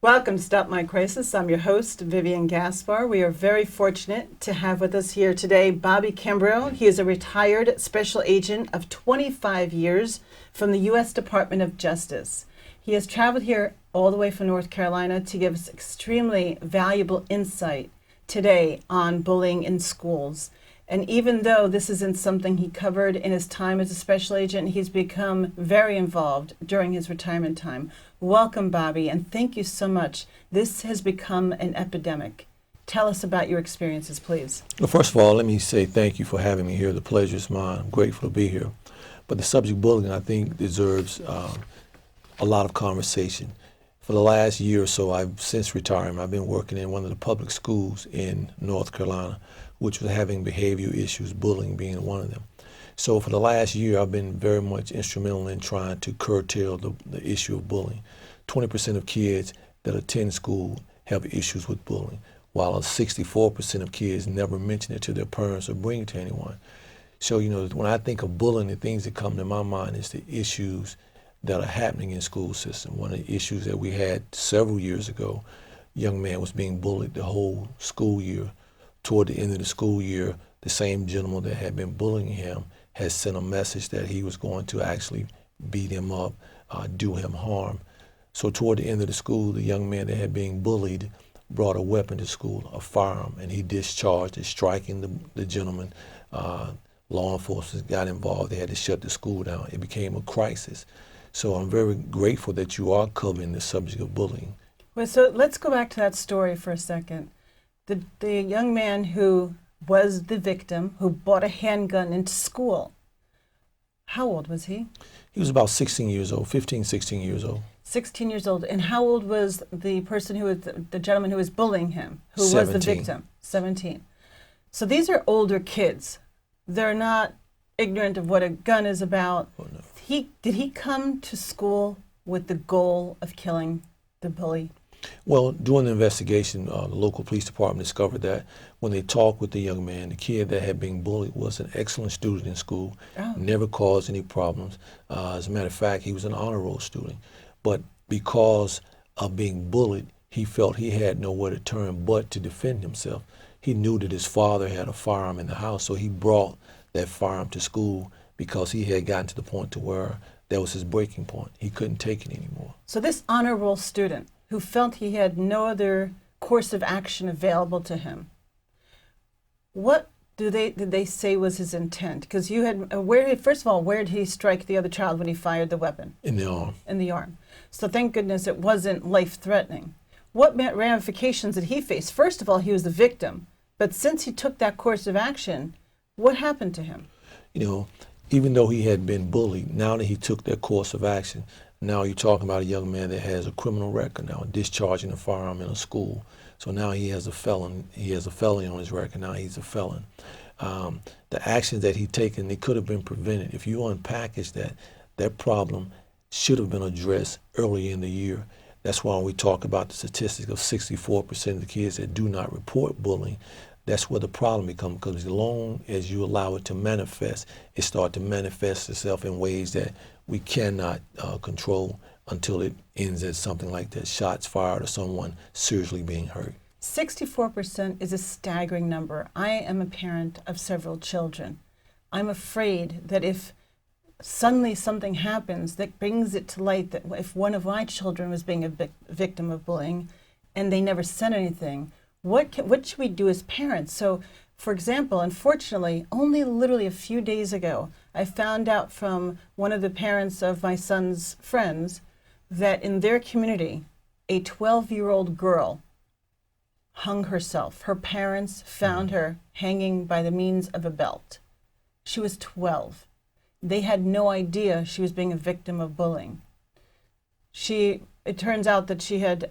Welcome to Stop My Crisis. I'm your host, Vivian Gaspar. We are very fortunate to have with us here today Bobby Kimbrough. He is a retired special agent of 25 years from the U.S. Department of Justice. He has traveled here all the way from North Carolina to give us extremely valuable insight today on bullying in schools. And even though this isn't something he covered in his time as a special agent, he's become very involved during his retirement time. Welcome, Bobby, and thank you so much. This has become an epidemic. Tell us about your experiences, please. Well, first of all, let me say thank you for having me here. The pleasure is mine. I'm grateful to be here. But the subject of bullying, I think, deserves a lot of conversation. For the last year or so, since retirement, I've been working in one of the public schools in North Carolina, which was having behavioral issues, bullying being one of them. So for the last year, I've been very much instrumental in trying to curtail the issue of bullying. 20% of kids that attend school have issues with bullying, while 64% of kids never mention it to their parents or bring it to anyone. So, when I think of bullying, the things that come to my mind is the issues that are happening in school system. One of the issues that we had several years ago, a young man was being bullied the whole school year. Toward the end of the school year, the same gentleman that had been bullying him has sent a message that he was going to actually beat him up, do him harm. So toward the end of the school, the young man that had been bullied brought a weapon to school, a firearm, and he discharged it, striking the gentleman. Law enforcement got involved. They had to shut the school down. It became a crisis. So I'm very grateful that you are covering the subject of bullying. Well, so let's go back to that story for a second. The young man who was the victim, who bought a handgun into school, how old was he? He was about 16 years old, 15, 16 years old. 16 years old. And how old was the person who was the gentleman who was bullying him, who 17. was the victim? 17. So these are older kids. They're not ignorant of what a gun is about. Oh, no. Did he come to school with the goal of killing the bully? Well, during the investigation, the local police department discovered that when they talked with the young man, the kid that had been bullied was an excellent student in school, never caused any problems. As a matter of fact, he was an honor roll student. But because of being bullied, he felt he had nowhere to turn but to defend himself. He knew that his father had a firearm in the house, so he brought that firearm to school because he had gotten to the point to where that was his breaking point. He couldn't take it anymore. So this honor roll student who felt he had no other course of action available to him, what did they say was his intent? Because you had, first of all, where did he strike the other child when he fired the weapon? In the arm. In the arm. So thank goodness it wasn't life-threatening. What ramifications did he face? First of all, he was the victim. But since he took that course of action, what happened to him? Even though he had been bullied, now that he took that course of action, now you're talking about a young man that has a criminal record now, discharging a firearm in a school. So now he has a felon. He has a felony on his record. Now he's a felon. The actions that he taken, they could have been prevented. If you unpackage that problem should have been addressed early in the year. That's why we talk about the statistic of 64% of the kids that do not report bullying. That's where the problem becomes, because as long as you allow it to manifest, it starts to manifest itself in ways that we cannot control until it ends as something like that, shots fired or someone seriously being hurt. 64% is a staggering number. I am a parent of several children. I'm afraid that if suddenly something happens that brings it to light that if one of my children was being a victim of bullying and they never said anything, what should we do as parents? So, for example, unfortunately, only literally a few days ago, I found out from one of the parents of my son's friends that in their community, a 12-year-old girl hung herself. Her parents found her hanging by the means of a belt. She was 12. They had no idea she was being a victim of bullying. It turns out that she had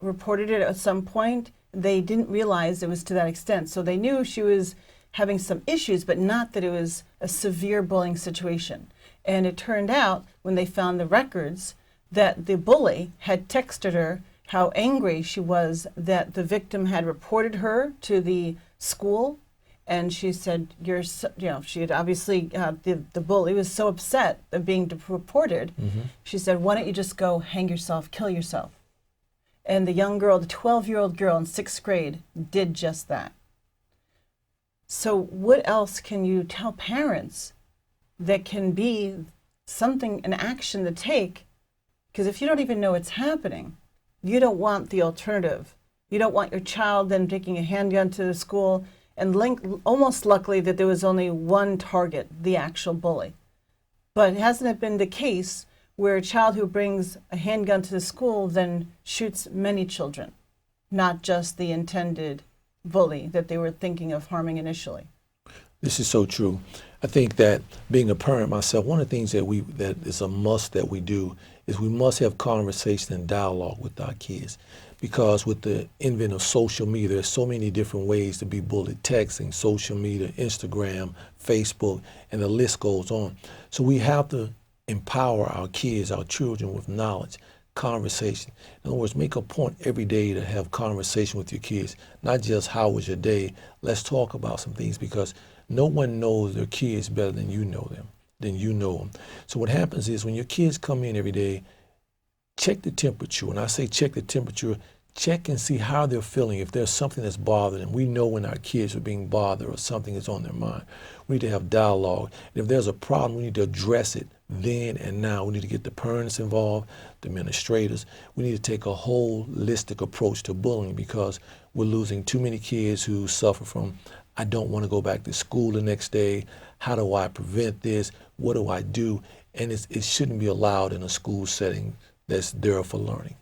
reported it at some point. They didn't realize it was to that extent. So they knew she was having some issues, but not that it was a severe bullying situation. And it turned out, when they found the records, that the bully had texted her how angry she was that the victim had reported her to the school. And she said, she had obviously, the bully was so upset of being reported. Mm-hmm. She said, why don't you just go hang yourself, kill yourself? And the young girl, the 12-year-old girl in 6th grade, did just that. So what else can you tell parents that can be something, an action to take? Because if you don't even know it's happening, you don't want the alternative. You don't want your child then taking a handgun to the school, and almost luckily that there was only one target, the actual bully. But hasn't it been the case where a child who brings a handgun to the school then shoots many children, not just the intended bully that they were thinking of harming initially? This is so true. I think that being a parent myself, one of the things that is a must that we do is we must have conversation and dialogue with our kids. Because with the advent of social media, there's so many different ways to be bullied: texting, social media, Instagram, Facebook, and the list goes on. So we have to empower our kids, our children, with knowledge, conversation. In other words, make a point every day to have conversation with your kids, not just how was your day. Let's talk about some things, because no one knows their kids better than you know them. So what happens is when your kids come in every day, check the temperature. When I say check the temperature, check and see how they're feeling. If there's something that's bothering them, we know when our kids are being bothered or something is on their mind. We need to have dialogue. And if there's a problem, we need to address it then and now. We need to get the parents involved, the administrators. We need to take a holistic approach to bullying, because we're losing too many kids who suffer from, I don't want to go back to school the next day. How do I prevent this? What do I do? And it shouldn't be allowed in a school setting that's there for learning.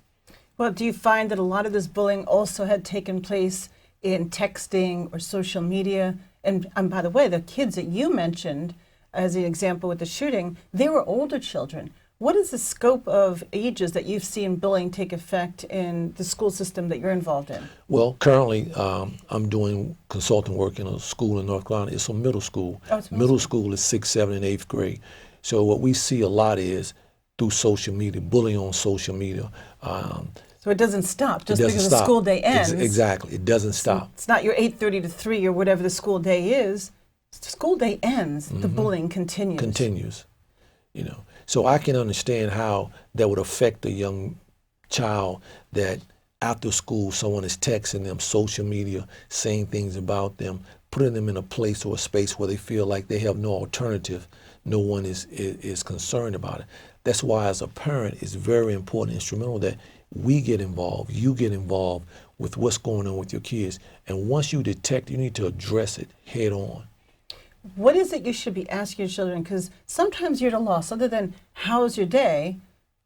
Well, do you find that a lot of this bullying also had taken place in texting or social media? And by the way, the kids that you mentioned as an example with the shooting, they were older children. What is the scope of ages that you've seen bullying take effect in the school system that you're involved in? Well, currently I'm doing consulting work in a school in North Carolina. It's a middle school. Oh, it's middle school is 6th, 7th, and 8th grade. So what we see a lot is through social media, bullying on social media. So it doesn't stop just because the school day ends. Exactly, it doesn't stop. It's not your 8:30 to 3 or whatever the school day is. The school day ends, the bullying continues. Continues, you know. So I can understand how that would affect a young child that after school someone is texting them, social media, saying things about them, putting them in a place or a space where they feel like they have no alternative. No one is concerned about it. That's why as a parent it's very important, instrumental that we get involved, you get involved with what's going on with your kids. And once you detect, you need to address it head on. What is it you should be asking your children? Because sometimes you're at a loss, other than how was your day,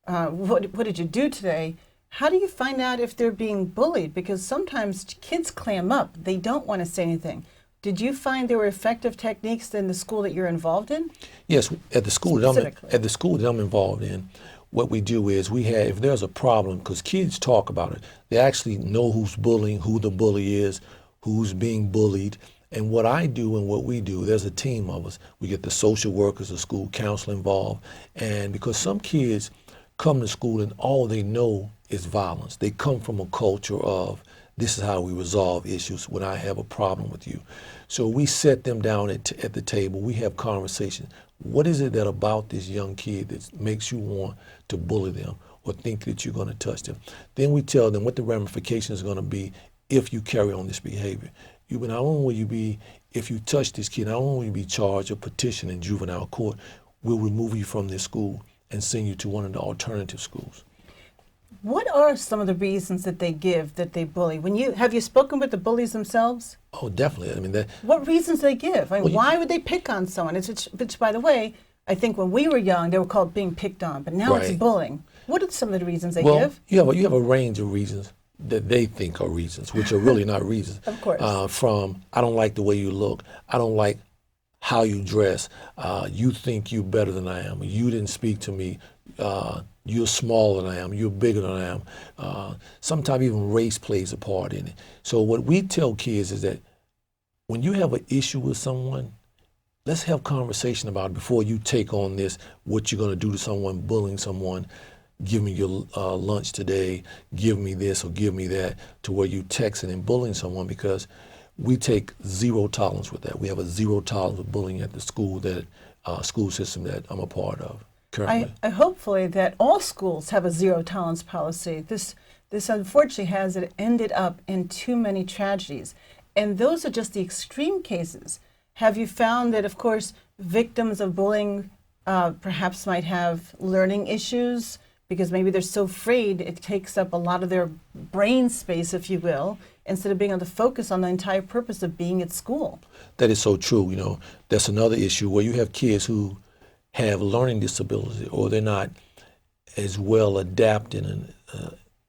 what did you do today? How do you find out if they're being bullied? Because sometimes kids clam up. They don't want to say anything. Did you find there were effective techniques in the school that you're involved in? Yes, at the school that I'm involved in, what we do is if there's a problem, because kids talk about it, they actually know who's bullying, who the bully is, who's being bullied. And what I do and what we do, there's a team of us. We get the social workers, the school counselor involved. And because some kids come to school and all they know is violence. They come from a culture of, this is how we resolve issues when I have a problem with you. So we set them down at the table. We have conversations. What is it that about this young kid that makes you want to bully them or think that you're going to touch them? Then we tell them what the ramifications are going to be if you carry on this behavior. Not only will you be, if you touch this kid, not only will you be charged or petitioned in juvenile court, we'll remove you from this school and send you to one of the alternative schools. What are some of the reasons that they give that they bully? Have you spoken with the bullies themselves? Oh, definitely. I mean, what reasons do they give? Why would they pick on someone? Which, by the way, I think when we were young, they were called being picked on, but now it's bullying. What are some of the reasons they give? You have a range of reasons that they think are reasons, which are really not reasons. Of course. From, I don't like the way you look. I don't like how you dress. You think you're better than I am. You didn't speak to me. You're smaller than I am. You're bigger than I am. Sometimes even race plays a part in it. So what we tell kids is that when you have an issue with someone, let's have conversation about it before you take on this, what you're going to do to someone, bullying someone. Give me your lunch today, give me this or give me that, to where you texting and bullying someone, because we take zero tolerance with that. We have a zero tolerance with bullying at the school school system that I'm a part of currently. I hopefully that all schools have a zero tolerance policy. This this unfortunately has ended up in too many tragedies. And those are just the extreme cases. Have you found that, of course, victims of bullying perhaps might have learning issues because maybe they're so afraid it takes up a lot of their brain space, if you will, instead of being able to focus on the entire purpose of being at school? That is so true. You know, that's another issue where you have kids who have learning disability or they're not as well adapted in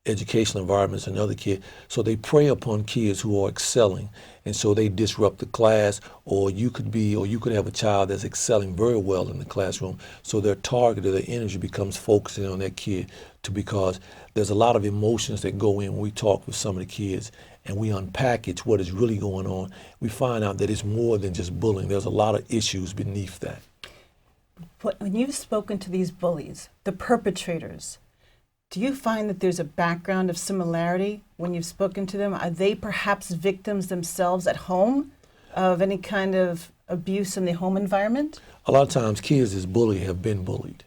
educational environments than other kids. So they prey upon kids who are excelling. And so they disrupt the class, or you could have a child that's excelling very well in the classroom. So their target or their energy becomes focusing on that kid because there's a lot of emotions that go in when we talk with some of the kids and we unpackage what is really going on. We find out that it's more than just bullying. There's a lot of issues beneath that. When you've spoken to these bullies, the perpetrators, do you find that there's a background of similarity when you've spoken to them? Are they perhaps victims themselves at home of any kind of abuse in the home environment? A lot of times kids as bullied have been bullied.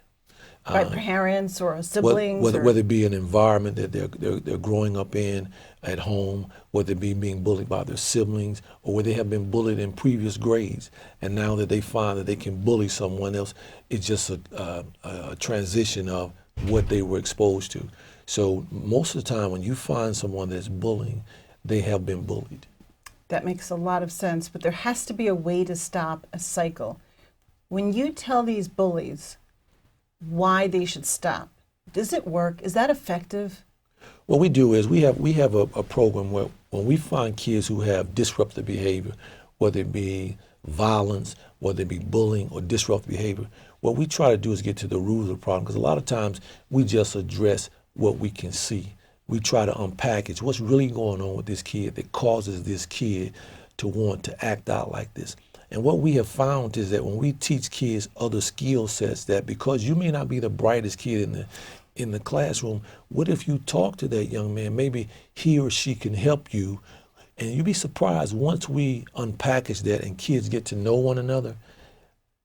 By parents or siblings? Whether it be an environment that they're growing up in at home, whether it be being bullied by their siblings, or where they have been bullied in previous grades. And now that they find that they can bully someone else, it's just a transition of what they were exposed to. So most of the time when you find someone that's bullying, they have been bullied. That makes a lot of sense, but there has to be a way to stop a cycle. When you tell these bullies why they should stop, does it work? Is that effective? What we do is we have a program where when we find kids who have disruptive behavior, whether it be violence, whether it be bullying or disruptive behavior, what we try to do is get to the root of the problem, because a lot of times we just address what we can see. We try to unpackage what's really going on with this kid that causes this kid to want to act out like this. And what we have found is that when we teach kids other skill sets, that because you may not be the brightest kid in the classroom, what if you talk to that young man? Maybe he or she can help you. And you'd be surprised once we unpackage that and kids get to know one another.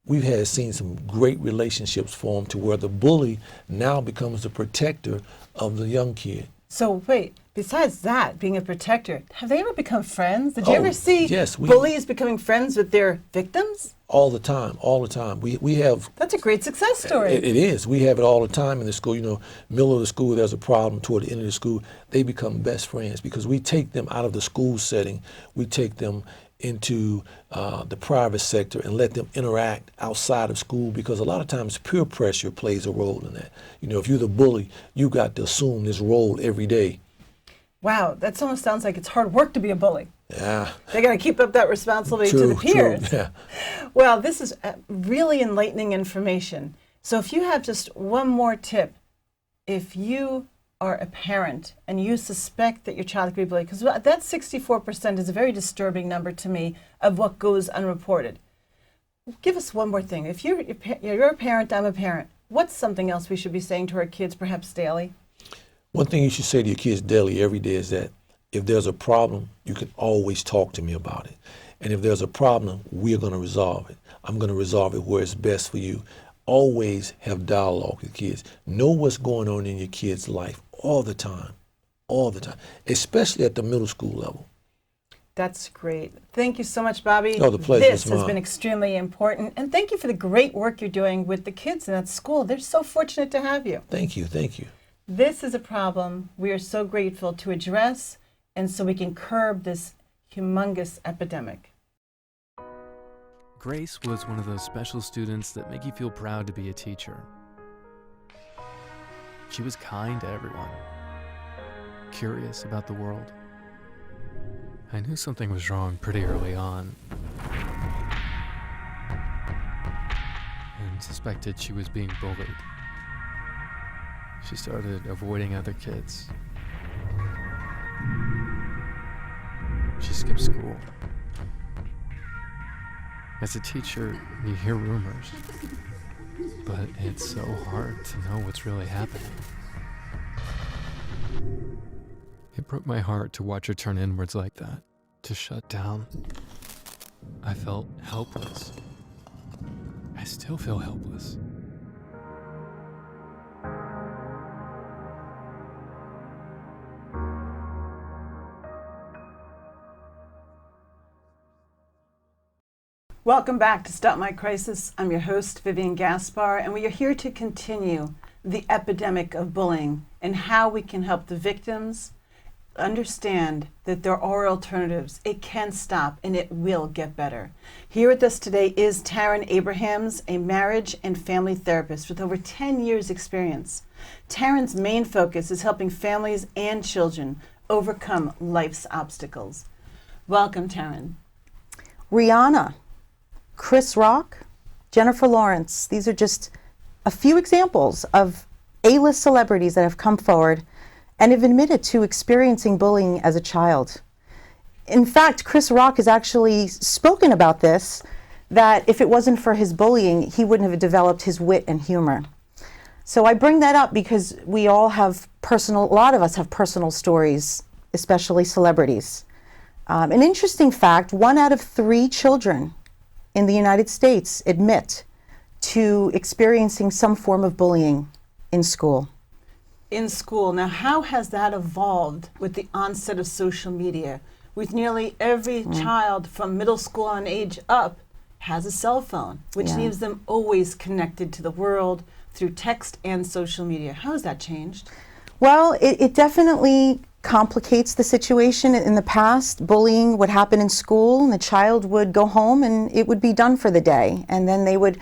We've seen some great relationships form to where the bully now becomes the protector of the young kid. So wait, besides that, being a protector, have they ever become friends? Did you ever see bullies becoming friends with their victims? All the time, all the time. We have. That's a great success story. It is. We have it all the time in the school. You know, middle of the school, there's a problem. Toward the end of the school, they become best friends because we take them out of the school setting. We take them into the private sector and let them interact outside of school, because a lot of times peer pressure plays a role in that. You know, if you're the bully, you got to assume this role every day. Wow, that almost sounds like it's hard work to be a bully. Yeah. They got to keep up that responsibility to the peers. True, yeah. Well, this is really enlightening information. So if you have just one more tip, if you are a parent and you suspect that your child could be bullied, because that 64% is a very disturbing number to me of what goes unreported. Give us one more thing. If you're a parent, I'm a parent, what's something else we should be saying to our kids perhaps daily? One thing you should say to your kids daily, every day, is that if there's a problem, you can always talk to me about it. And if there's a problem, we're going to resolve it. I'm going to resolve it where it's best for you. Always have dialogue with kids. Know what's going on in your kid's life all the time, especially at the middle school level. That's great. Thank you so much, Bobby. No, the pleasure is mine. This has been extremely important. And thank you for the great work you're doing with the kids in that school. They're so fortunate to have you. Thank you. Thank you. This is a problem we are so grateful to address, and so we can curb this humongous epidemic. Grace was one of those special students that make you feel proud to be a teacher. She was kind to everyone, curious about the world. I knew something was wrong pretty early on, and suspected she was being bullied. She started avoiding other kids. She skipped school. As a teacher, you hear rumors, but it's so hard to know what's really happening. It broke my heart to watch her turn inwards like that, to shut down. I felt helpless. I still feel helpless. Welcome back to Stop My Crisis. I'm your host, Vivian Gaspar, and we are here to continue the epidemic of bullying and how we can help the victims understand that there are alternatives. It can stop and it will get better. Here with us today is Taryn Abrahams, a marriage and family therapist with over 10 years experience. Taryn's main focus is helping families and children overcome life's obstacles. Welcome, Taryn. Rihanna, Chris Rock, Jennifer Lawrence. These are just a few examples of A-list celebrities that have come forward and have admitted to experiencing bullying as a child. In fact, Chris Rock has actually spoken about this, that if it wasn't for his bullying, he wouldn't have developed his wit and humor. So I bring that up because we all have a lot of us have personal stories, especially celebrities. An interesting fact, 1 out of 3 children in the United States admit to experiencing some form of bullying in school. In school. Now, how has that evolved with the onset of social media? With nearly every child from middle school on age up has a cell phone, which leaves them always connected to the world through text and social media. How has that changed? Well, it definitely complicates the situation. In the past, bullying would happen in school and the child would go home and it would be done for the day. And then they would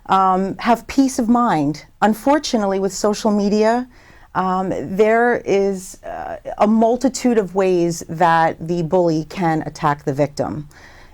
have peace of mind. Unfortunately, with social media, there is a multitude of ways that the bully can attack the victim.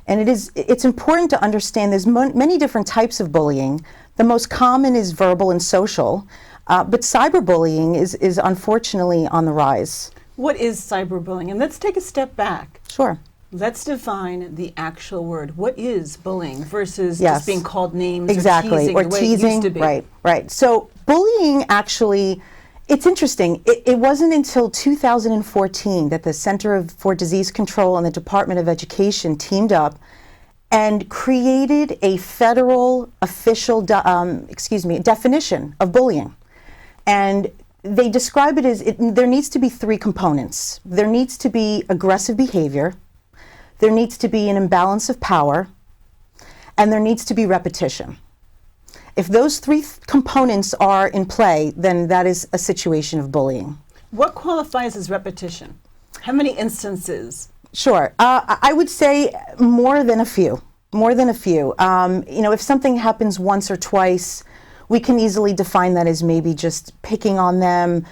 And it's important to understand there's many different types of bullying. The most common is verbal and social, but cyberbullying is unfortunately on the rise. What is cyberbullying? And let's take a step back. Sure. Let's define the actual word. What is bullying versus Yes. just being called names Exactly, or teasing, the way it used to be? Right. So bullying actually, it's interesting. It wasn't until 2014 that the Center for Disease Control and the Department of Education teamed up and created a federal official definition of bullying. And they describe it as there needs to be 3 components. There needs to be aggressive behavior, there needs to be an imbalance of power, and there needs to be repetition. If those 3 components are in play, then that is a situation of bullying. What qualifies as repetition? How many instances? Sure. I would say more than a few. If something happens once or twice, we can easily define that as maybe just picking on them,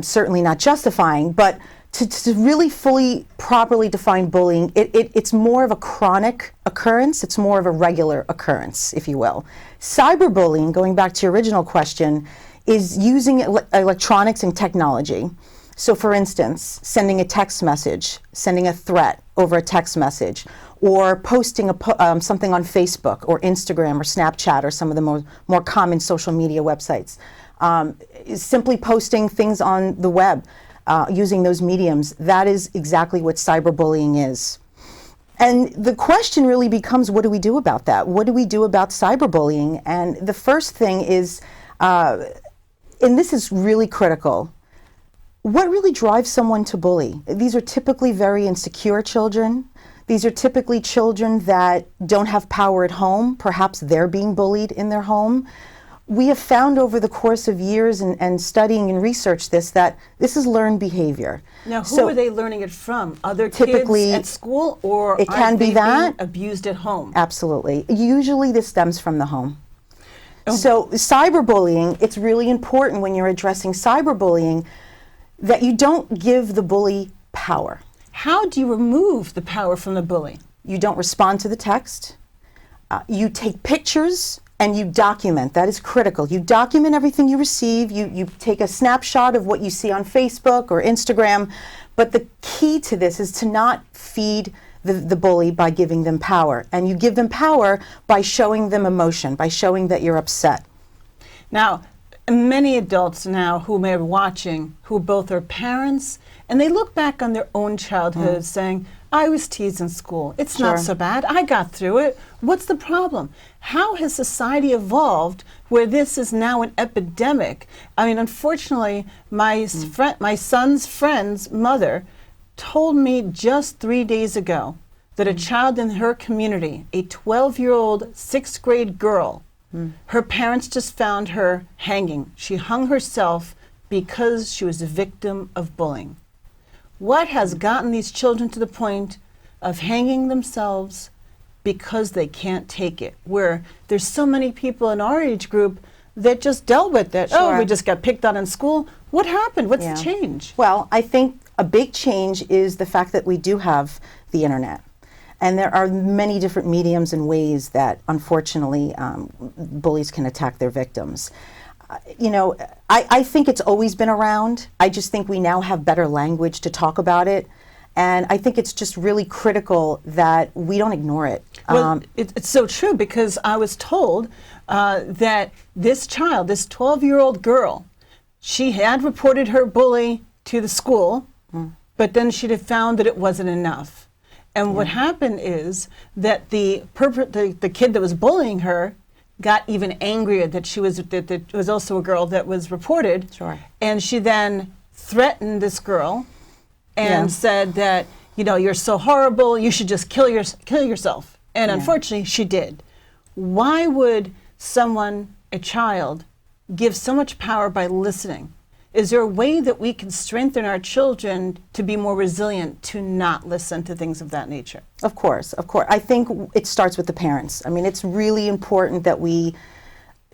certainly not justifying, but to really fully, properly define bullying, it's more of a chronic occurrence, it's more of a regular occurrence, if you will. Cyberbullying, going back to your original question, is using electronics and technology. So for instance, sending a text message, sending a threat over a text message, or posting something on Facebook or Instagram or Snapchat or some of the more common social media websites. Simply posting things on the web using those mediums, that is exactly what cyberbullying is. And the question really becomes, what do we do about that? What do we do about cyberbullying? And the first thing is, and this is really critical, what really drives someone to bully? These are typically very insecure children. These are typically children that don't have power at home. Perhaps they're being bullied in their home. We have found over the course of years and studying and research that this is learned behavior. Now, who are they learning it from? Other kids at school, or it can be that being abused at home? Absolutely. Usually this stems from the home. So cyberbullying, it's really important when you're addressing cyberbullying that you don't give the bully power. How do you remove the power from the bully? You don't respond to the text. You take pictures and you document. That is critical. You document everything you receive. You take a snapshot of what you see on Facebook or Instagram. But the key to this is to not feed the bully by giving them power. And you give them power by showing them emotion, by showing that you're upset. Now, many adults now who may be watching, who both are parents, and they look back on their own childhood saying, I was teased in school. It's not so bad. I got through it. What's the problem? How has society evolved where this is now an epidemic? I mean, unfortunately, my son's friend's mother told me just 3 days ago that a child in her community, a 12-year-old 6th grade girl, her parents just found her hanging. She hung herself because she was a victim of bullying. What has gotten these children to the point of hanging themselves because they can't take it? Where there's so many people in our age group that just dealt with it. Oh, we just got picked on in school. What happened? What's the change? Well, I think a big change is the fact that we do have the internet. And there are many different mediums and ways that, unfortunately, bullies can attack their victims. I think it's always been around. I just think we now have better language to talk about it. And I think it's just really critical that we don't ignore it. Well, it's so true, because I was told that this child, this 12-year-old girl, she had reported her bully to the school, but then she'd have found that it wasn't enough. And what happened is that the kid that was bullying her got even angrier that she was that was also a girl that was reported. Sure. And she then threatened this girl and said that, you're so horrible, you should just kill yourself. And unfortunately, she did. Why would someone, a child, give so much power by listening? Is there a way that we can strengthen our children to be more resilient, to not listen to things of that nature? Of course, of course. I think it starts with the parents. I mean, it's really important that we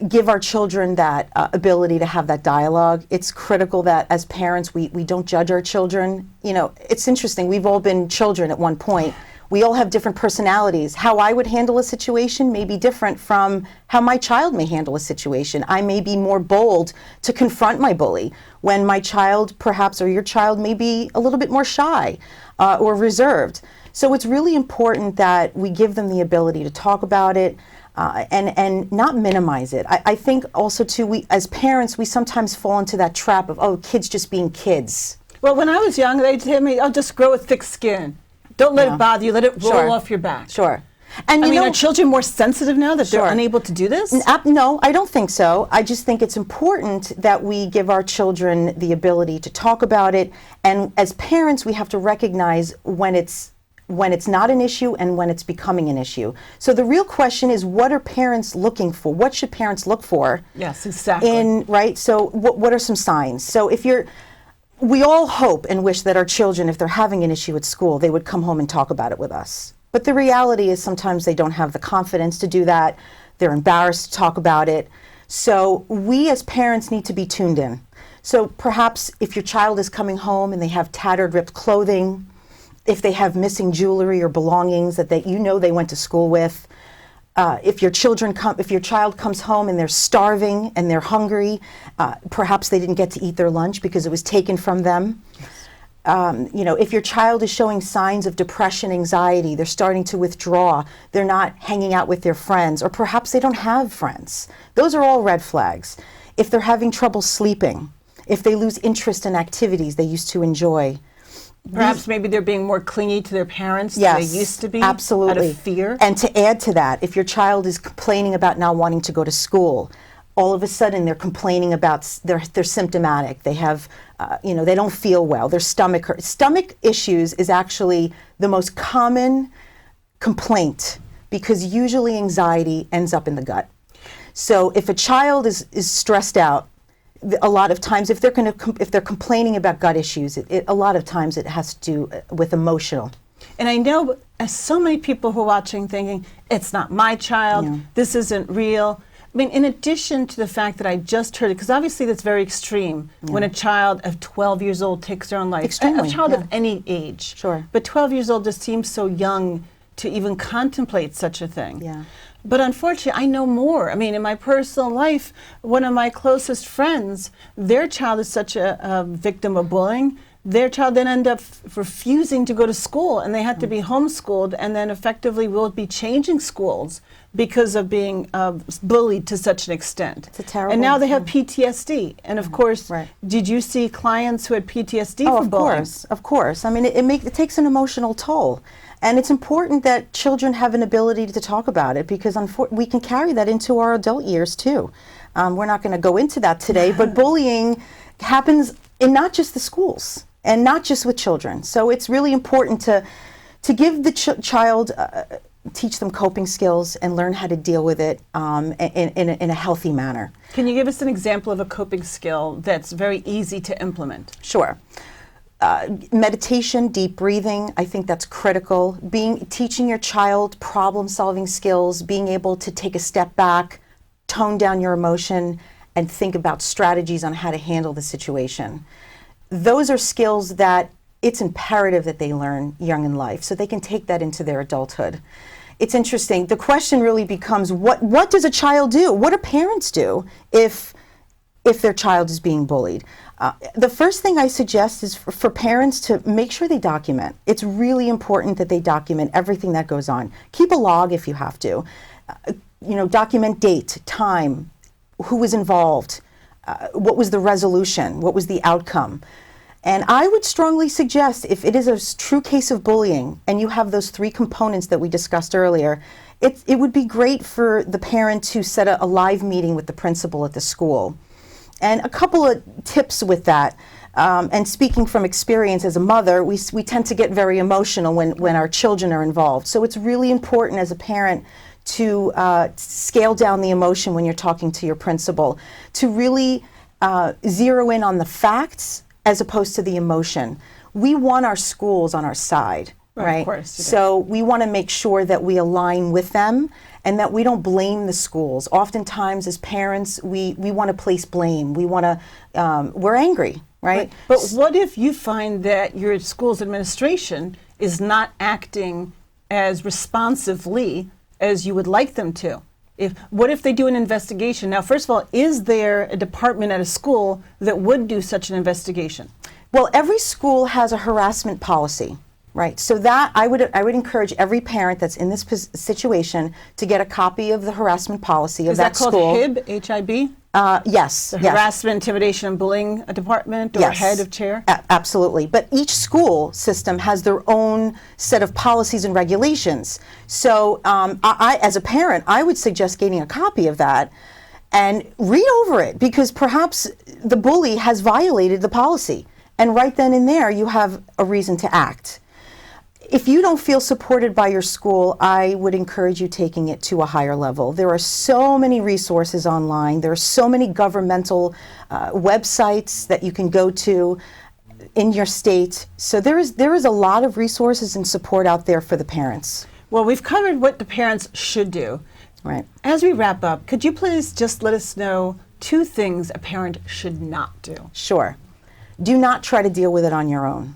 give our children that ability to have that dialogue. It's critical that as parents, we don't judge our children. It's interesting. We've all been children at one point. We all have different personalities. How I would handle a situation may be different from how my child may handle a situation. I may be more bold to confront my bully when my child, perhaps, or your child may be a little bit more shy or reserved. So it's really important that we give them the ability to talk about it and not minimize it. I think also, too, we as parents, we sometimes fall into that trap of, kids just being kids. Well, when I was young, they'd tell me, just grow a thick skin. Don't let it bother you. Let it roll off your back. Sure. And are children more sensitive now that they're unable to do this? No, I don't think so. I just think it's important that we give our children the ability to talk about it. And as parents, we have to recognize when it's not an issue and when it's becoming an issue. So the real question is, what are parents looking for? What should parents look for? Yes, exactly. So what are some signs? So we all hope and wish that our children, if they're having an issue at school, they would come home and talk about it with us. But the reality is sometimes they don't have the confidence to do that. They're embarrassed to talk about it. So we as parents need to be tuned in. So perhaps if your child is coming home and they have tattered, ripped clothing, if they have missing jewelry or belongings that they went to school with, if your child comes home and they're starving and they're hungry, perhaps they didn't get to eat their lunch because it was taken from them. If your child is showing signs of depression, anxiety, they're starting to withdraw, they're not hanging out with their friends, or perhaps they don't have friends. Those are all red flags. If they're having trouble sleeping, if they lose interest in activities they used to enjoy. Perhaps maybe they're being more clingy to their parents than they used to be. Absolutely. Out of fear. And to add to that, if your child is complaining about not wanting to go to school, all of a sudden they're complaining about they're symptomatic. They have, they don't feel well. Their stomach hurts. Stomach issues is actually the most common complaint because usually anxiety ends up in the gut. So if a child is stressed out, a lot of times, if they're complaining about gut issues, a lot of times it has to do with emotional. And I know so many people who are watching thinking, it's not my child, this isn't real. I mean, in addition to the fact that I just heard it, because obviously that's very extreme when a child of 12 years old takes their own life. Extremely, a child of any age. Sure. But 12 years old just seems so young to even contemplate such a thing. Yeah. But unfortunately, I know more. I mean, in my personal life, one of my closest friends, their child is such a victim of bullying. Their child then ended up refusing to go to school, and they had to be homeschooled, and then effectively will be changing schools because of being bullied to such an extent. It's a terrible. And now they have PTSD. And of course, did you see clients who had PTSD from bullying? Of course. I mean, it takes an emotional toll. And it's important that children have an ability to talk about it because we can carry that into our adult years too. We're not going to go into that today, but bullying happens in not just the schools and not just with children. So it's really important to to give the child, teach them coping skills and learn how to deal with it in a healthy manner. Can you give us an example of a coping skill that's very easy to implement? Sure. Meditation, deep breathing, I think that's critical. Teaching your child problem-solving skills, being able to take a step back, tone down your emotion, and think about strategies on how to handle the situation. Those are skills that it's imperative that they learn young in life so they can take that into their adulthood. It's interesting. The question really becomes, what does a child do? What do parents do if their child is being bullied? The first thing I suggest is for parents to make sure they document. It's really important that they document everything that goes on. Keep a log if you have to. Document date, time, who was involved, what was the resolution, what was the outcome. And I would strongly suggest, if it is a true case of bullying and you have those 3 components that we discussed earlier, it would be great for the parent to set a live meeting with the principal at the school. And a couple of tips with that, and speaking from experience as a mother, we tend to get very emotional when our children are involved. So it's really important as a parent to scale down the emotion when you're talking to your principal, to really zero in on the facts as opposed to the emotion. We want our schools on our side, right? Of course. So we want to make sure that we align with them and that we don't blame the schools. Oftentimes as parents, we want to place blame. We're angry, right? But what if you find that your school's administration is not acting as responsively as you would like them to? What if they do an investigation? Now, first of all, is there a department at a school that would do such an investigation? Well, every school has a harassment policy, right? So that I would encourage every parent that's in this situation to get a copy of the harassment policy of that school. Is that called HIB? H-I-B? Yes. The Harassment, Intimidation, and Bullying Department, or yes. Head of Chair? Absolutely. But each school system has their own set of policies and regulations. So I, as a parent, I would suggest getting a copy of that and read over it, because perhaps the bully has violated the policy. And right then and there, you have a reason to act. If you don't feel supported by your school, I would encourage you taking it to a higher level. There are so many resources online. There are so many governmental websites that you can go to in your state. So there is a lot of resources and support out there for the parents. Well, we've covered what the parents should do. Right. As we wrap up, could you please just let us know 2 things a parent should not do? Sure. Do not try to deal with it on your own.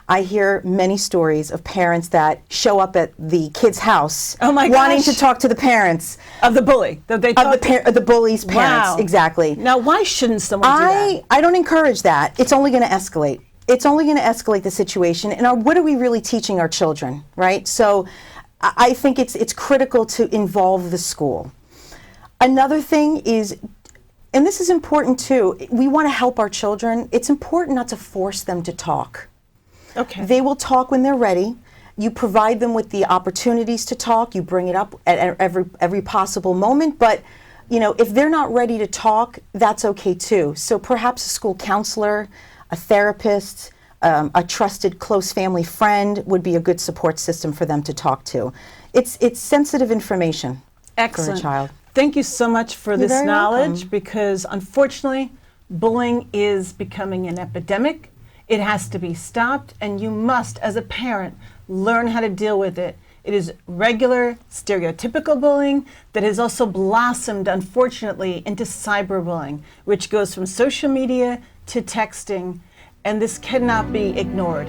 I hear many stories of parents that show up at the kid's house wanting to talk to the parents. Of the bully? Of the bully's parents, wow. Exactly. Now, why shouldn't someone do that? I don't encourage that. It's only going to escalate. It's only going to escalate the situation. And what are we really teaching our children, right? So I think it's critical to involve the school. Another thing is, and this is important too, we want to help our children. It's important not to force them to talk. Okay. They will talk when they're ready. You provide them with the opportunities to talk. You bring it up at every possible moment. But, if they're not ready to talk, that's okay too. So perhaps a school counselor, a therapist, a trusted close family friend would be a good support system for them to talk to. It's sensitive information. Excellent. For a child. Thank you so much for You're this very knowledge, welcome. because unfortunately, bullying is becoming an epidemic. It has to be stopped, and you must, as a parent, learn how to deal with it. It is regular, stereotypical bullying that has also blossomed, unfortunately, into cyberbullying, which goes from social media to texting, and this cannot be ignored.